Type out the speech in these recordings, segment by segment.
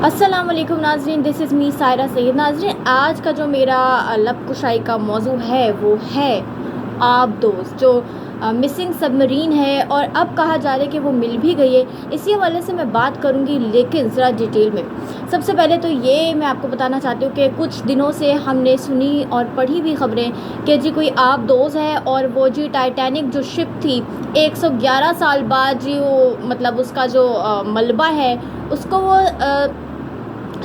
السلام علیکم ناظرین، دس از می سائرہ سید۔ ناظرین، آج کا جو میرا لب کشائی کا موضوع ہے وہ ہے آبدوز، جو مسنگ سب مرین ہے اور اب کہا جا رہا ہے کہ وہ مل بھی گئی ہے۔ اسی حوالے سے میں بات کروں گی، لیکن ذرا ڈیٹیل میں۔ سب سے پہلے تو یہ میں آپ کو بتانا چاہتی ہوں کہ کچھ دنوں سے ہم نے سنی اور پڑھی بھی خبریں کہ جی کوئی آبدوز ہے اور وہ جی ٹائٹینک جو شپ تھی 111 سال بعد جی وہ مطلب اس کا جو ملبہ ہے اس کو وہ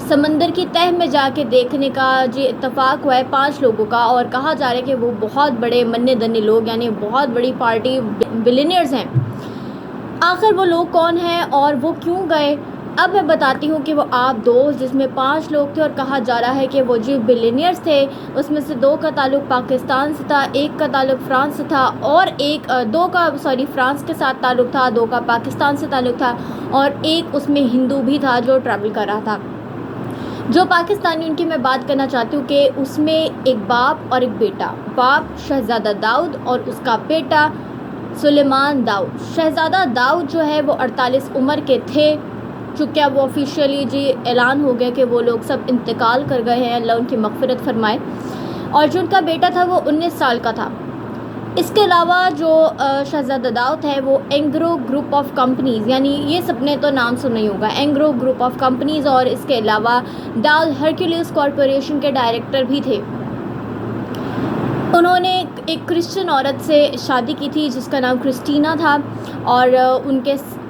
سمندر کی تہہ میں جا کے دیکھنے کا جی اتفاق ہوا ہے 5 لوگوں کا، اور کہا جا رہا ہے کہ وہ بہت بڑے مننے دنے لوگ، یعنی بہت بڑی پارٹی بلینئرز ہیں۔ آخر وہ لوگ کون ہیں اور وہ کیوں گئے؟ اب میں بتاتی ہوں کہ وہ آبدوز جس میں 5 لوگ تھے اور کہا جا رہا ہے کہ وہ جی بلینئرز تھے، اس میں سے 2 کا تعلق پاکستان سے تھا، 1 کا تعلق فرانس سے تھا، اور فرانس کے ساتھ تعلق تھا، 2 کا پاکستان سے تعلق تھا، اور 1 اس میں ہندو بھی تھا جو ٹریول کر رہا تھا۔ جو پاکستانی ان کی میں بات کرنا چاہتی ہوں کہ اس میں ایک باپ اور ایک بیٹا، باپ شہزادہ داؤد اور اس کا بیٹا سلیمان داؤد۔ شہزادہ داؤد جو ہے وہ 48 عمر کے تھے، چونکہ اب وہ آفیشیلی جی اعلان ہو گیا کہ وہ لوگ سب انتقال کر گئے ہیں، اللہ ان کی مغفرت فرمائے، اور جو ان کا بیٹا تھا وہ 19 سال کا تھا۔ اس کے علاوہ جو شہزادہ داؤد ہے وہ اینگرو گروپ آف کمپنیز، یعنی یہ سب نے تو نام سنا ہی ہوگا، اینگرو گروپ آف کمپنیز، اور اس کے علاوہ ڈال ہرکیولس کارپوریشن کے ڈائریکٹر بھی تھے۔ انہوں نے ایک کرسچن عورت سے شادی کی تھی جس کا نام کرسٹینا تھا، اور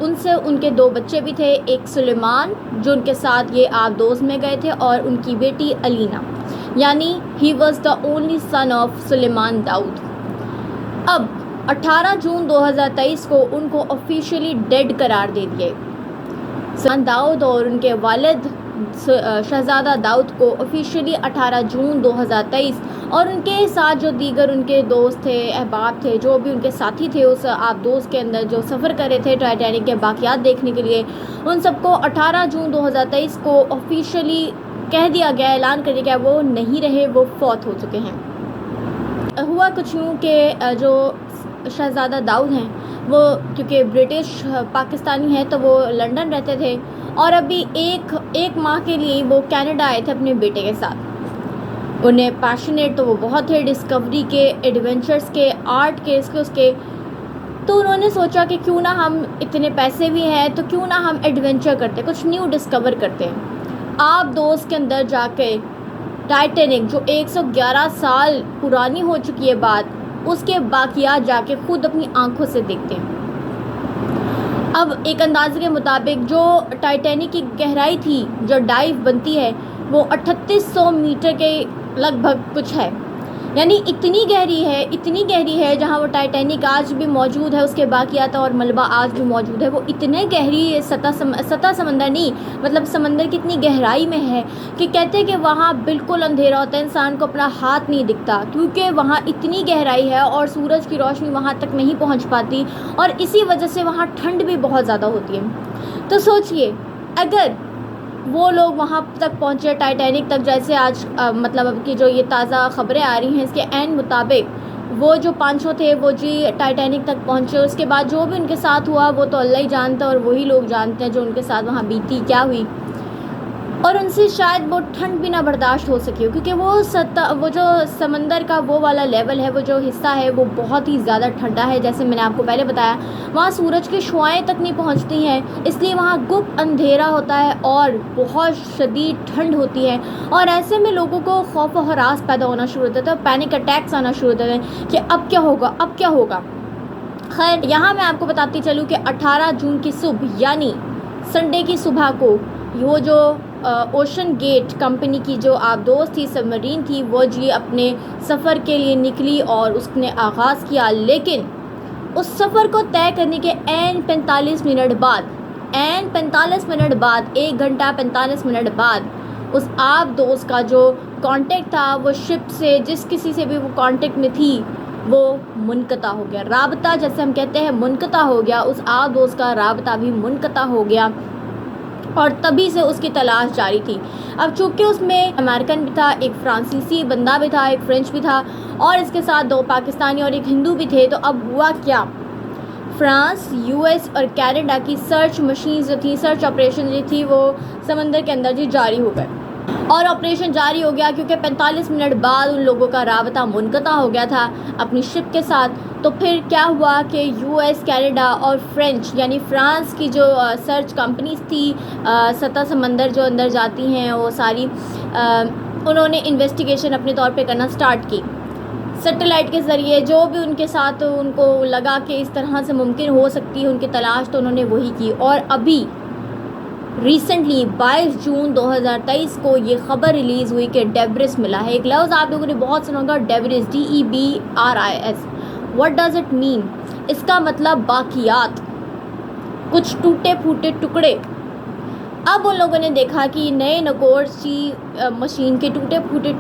ان سے ان کے 2 بچے بھی تھے، ایک سلیمان جو ان کے ساتھ یہ آبدوز میں گئے تھے، اور ان کی بیٹی الینا، یعنی he was the only son of Suleman Dawood. اب 18 جون 2023 کو ان کو آفیشیلی ڈیڈ قرار دے دیے۔ سلیمان داؤد اور ان کے والد شہزادہ داؤد کو آفیشیلی 18 جون 2023، اور ان کے ساتھ جو دیگر ان کے دوست تھے، احباب تھے، جو بھی ان کے ساتھی تھے اس آبدوز کے اندر جو سفر کر رہے تھے ٹائٹینک کے باقیات دیکھنے کے لیے، ان سب کو 18 جون 2023 کو آفیشیلی کہہ دیا گیا، اعلان کر دیا گیا وہ نہیں رہے، وہ فوت ہو چکے ہیں۔ ہوا کچھ یوں کہ جو شہزادہ داؤد ہیں وہ کیونکہ برٹش پاکستانی ہیں تو وہ لنڈن رہتے تھے، اور ابھی ایک ماہ کے لیے وہ کینیڈا آئے تھے اپنے بیٹے کے ساتھ۔ انہیں پیشنیٹ تو وہ بہت تھے ڈسکوری کے، ایڈونچرس کے، آرٹ کے، اس کے، تو انہوں نے سوچا کہ کیوں نہ ہم اتنے پیسے بھی ہیں تو کیوں نہ ہم ایڈونچر کرتے، کچھ نیو ڈسکور کرتے ہیں۔ آبدوز کے اندر جا کے ٹائٹینک جو 111 سال پرانی ہو چکی ہے بات، اس کے باقیات جا کے خود اپنی آنکھوں سے دیکھتے ہیں۔ اب ایک اندازے کے مطابق جو ٹائٹینک کی گہرائی تھی، جو ڈائیو بنتی ہے، وہ 3800 میٹر کے لگ بھگ کچھ ہے، یعنی اتنی گہری ہے جہاں وہ ٹائٹینک آج بھی موجود ہے، اس کے باقیات اور ملبہ آج بھی موجود ہے، وہ اتنے گہری سطح سمندر نہیں، مطلب سمندر کی اتنی گہرائی میں ہے کہ کہتے ہیں کہ وہاں بالکل اندھیرا ہوتا ہے، انسان کو اپنا ہاتھ نہیں دکھتا، کیونکہ وہاں اتنی گہرائی ہے اور سورج کی روشنی وہاں تک نہیں پہنچ پاتی، اور اسی وجہ سے وہاں ٹھنڈ بھی بہت زیادہ ہوتی ہے۔ تو سوچئے اگر وہ لوگ وہاں تک پہنچے ٹائٹینک تک، جیسے آج مطلب اب کی جو یہ تازہ خبریں آ رہی ہیں اس کے عین مطابق وہ جو 500 تھے وہ جی ٹائٹینک تک پہنچے، اس کے بعد جو بھی ان کے ساتھ ہوا وہ تو اللہ ہی جانتا ہے، اور وہی لوگ جانتے ہیں جو ان کے ساتھ وہاں بیتی کیا ہوئی، اور ان سے شاید وہ ٹھنڈ بھی نہ برداشت ہو سکی ہو، کیونکہ وہ جو سمندر کا وہ والا لیول ہے، وہ جو حصہ ہے وہ بہت ہی زیادہ ٹھنڈا ہے، جیسے میں نے آپ کو پہلے بتایا وہاں سورج کی شعاعیں تک نہیں پہنچتی ہیں، اس لیے وہاں گپ اندھیرا ہوتا ہے اور بہت شدید ٹھنڈ ہوتی ہے، اور ایسے میں لوگوں کو خوف و ہراس پیدا ہونا شروع ہوتا ہے، پینک اٹیکس آنا شروع ہوتے ہیں کہ اب کیا ہوگا۔ خیر، یہاں میں آپ کو بتاتی چلوں کہ 18 جون کی صبح، یعنی سنڈے کی صبح کو، وہ جو اوشن گیٹ کمپنی کی جو آبدوز تھی، سب مرین تھی، وہ جی اپنے سفر کے لیے نکلی اور اس نے آغاز کیا، لیکن اس سفر کو طے کرنے کے عین 45 منٹ بعد 1 گھنٹہ 45 منٹ بعد اس آبدوز کا جو کانٹیکٹ تھا، وہ شپ سے جس کسی سے بھی وہ کانٹیکٹ میں تھی وہ منقطع ہو گیا، رابطہ جیسے ہم کہتے ہیں منقطع ہو گیا، اس آبدوز کا رابطہ بھی منقطع ہو گیا، اور تبھی سے اس کی تلاش جاری تھی۔ اب چونکہ اس میں امریکن بھی تھا، ایک فرانسیسی بندہ بھی تھا، ایک فرینچ بھی تھا، اور اس کے ساتھ 2 پاکستانی اور ایک ہندو بھی تھے، تو اب ہوا کیا، فرانس، یو ایس اور کینیڈا کی سرچ مشینز جو تھی، سرچ آپریشن جو تھی وہ سمندر کے اندر جاری ہو گئے، اور آپریشن جاری ہو گیا کیونکہ 45 منٹ بعد ان لوگوں کا رابطہ منقطع ہو گیا تھا اپنی شپ کے ساتھ۔ تو پھر کیا ہوا کہ یو ایس، کینیڈا اور فرینچ یعنی فرانس کی جو سرچ کمپنیز تھی، سطح سمندر جو اندر جاتی ہیں وہ ساری، انہوں نے انویسٹیگیشن اپنے طور پہ کرنا سٹارٹ کی سیٹلائٹ کے ذریعے، جو بھی ان کے ساتھ ان کو لگا کہ اس طرح سے ممکن ہو سکتی ہے ان کی تلاش، تو انہوں نے وہی کی۔ اور ابھی ریسنٹلی 22 جون 2023 کو یہ خبر ریلیز ہوئی کہ ڈیبرس ملا ہے۔ ایک لفظ آپ لوگوں نے بہت سنا ہوگا، debris, DEBRIS۔ What does it mean? اس کا مطلب باقیات، کچھ ٹوٹے پھوٹے ٹکڑے۔ اب ان لوگوں نے دیکھا کہ نئے نکورچی مشین کے ٹوٹے پھوٹے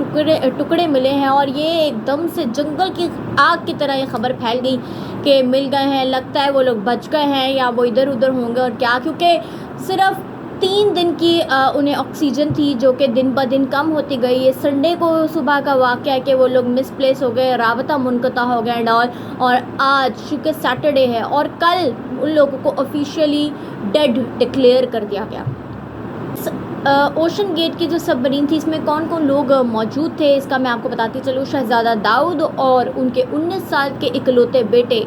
ٹکڑے ملے ہیں، اور یہ ایک دم سے جنگل کی آگ کی طرح یہ خبر پھیل گئی کہ مل گئے ہیں، لگتا ہے وہ لوگ بچ گئے ہیں یا وہ ادھر ادھر ہوں گے، اور کیا، کیونکہ صرف 3 دن کی انہیں آکسیجن تھی جو کہ دن بہ دن کم ہوتی گئی۔ یہ سنڈے کو صبح کا واقعہ ہے کہ وہ لوگ مس پلیس ہو گئے، رابطہ منقطع ہو گیا اینڈ آل، اور آج چونکہ سیٹرڈے ہے اور کل ان لوگوں کو آفیشیلی ڈیڈ ڈکلیئر کر دیا گیا۔ اوشن گیٹ کی جو سب مرین تھی، اس میں کون کون لوگ موجود تھے اس کا میں آپ کو بتاتی چلوں۔ شہزادہ داؤد اور ان کے 19 سال کے اکلوتے بیٹے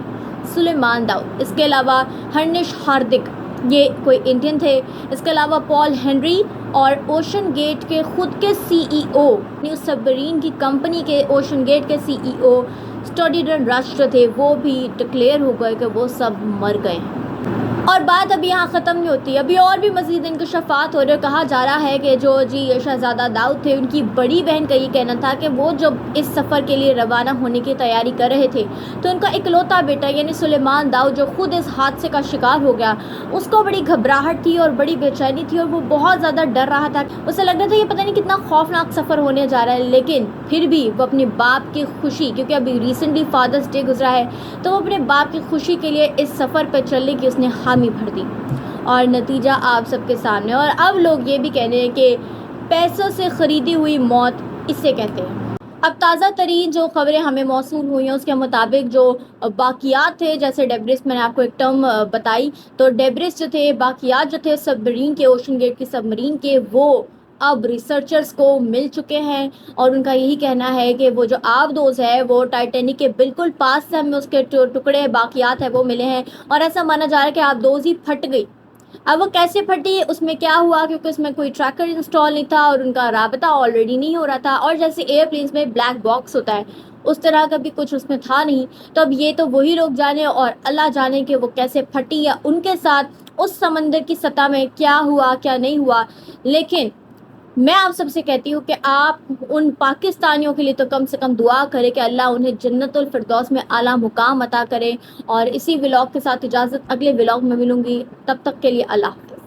سلیمان داؤد، اس کے علاوہ ہرنش ہاردک، یہ کوئی انڈین تھے، اس کے علاوہ پال ہنری، اور اوشن گیٹ کے خود کے CEO، اس سب مرین کی کمپنی کے اوشن گیٹ کے CEO اسٹوڈیڈن رش جو تھے وہ بھی ڈکلیئر ہو گئے کہ وہ سب مر گئے ہیں۔ اور بات ابھی یہاں ختم نہیں ہوتی، ابھی اور بھی مزید انکشافات ہو رہے۔ کہا جا رہا ہے کہ جو شہزادہ داؤد تھے، ان کی بڑی بہن کا یہ کہنا تھا کہ وہ جب اس سفر کے لیے روانہ ہونے کی تیاری کر رہے تھے تو ان کا اکلوتا بیٹا یعنی سلیمان داؤد جو خود اس حادثے کا شکار ہو گیا، اس کو بڑی گھبراہٹ تھی اور بڑی بے چینی تھی، اور وہ بہت زیادہ ڈر رہا تھا۔ اسے لگ رہا تھا یہ پتہ نہیں کتنا خوفناک سفر ہونے جا رہا ہے، لیکن پھر بھی وہ اپنے باپ کی خوشی، کیونکہ ابھی ریسنٹلی فادرس ڈے گزرا ہے، تو وہ اپنے باپ کی خوشی کے لیے اس سفر پہ چلنے کی اس نے حامی بھر دی، اور نتیجہ آپ سب کے سامنے۔ اور اب لوگ یہ بھی کہنے ہیں کہ پیسوں سے خریدی ہوئی موت اسے کہتے ہیں۔ اب تازہ ترین جو خبریں ہمیں موصول ہوئی ہیں اس کے مطابق جو باقیات تھے، جیسے ڈیبرس، میں نے آپ کو ایک ٹرم بتائی، تو ڈیبرس جو تھے، باقیات جو تھے سب مرین کے، اوشن گیٹ کی سب مرین کے، وہ اب ریسرچرز کو مل چکے ہیں، اور ان کا یہی کہنا ہے کہ وہ جو آبدوز ہے وہ ٹائٹینک کے بالکل پاس سے ہمیں اس کے ٹکڑے باقیات ہیں وہ ملے ہیں، اور ایسا مانا جا رہا ہے کہ آبدوز ہی پھٹ گئی۔ اب وہ کیسے پھٹی، اس میں کیا ہوا، کیونکہ اس میں کوئی ٹریکر انسٹال نہیں تھا اور ان کا رابطہ آلریڈی نہیں ہو رہا تھا، اور جیسے ایئر پلینس میں بلیک باکس ہوتا ہے اس طرح کا بھی کچھ اس میں تھا نہیں۔ تو اب یہ تو وہی لوگ جانے اور اللہ جانے کہ وہ کیسے پھٹی، یا ان کے ساتھ اس سمندر کی سطح میں کیا ہوا کیا نہیں ہوا۔ لیکن میں آپ سب سے کہتی ہوں کہ آپ ان پاکستانیوں کے لیے تو کم سے کم دعا کریں کہ اللہ انہیں جنت الفردوس میں اعلیٰ مقام عطا کرے۔ اور اسی ولاگ کے ساتھ اجازت، اگلے ولاگ میں ملوں گی، تب تک کے لیے اللہ حافظ۔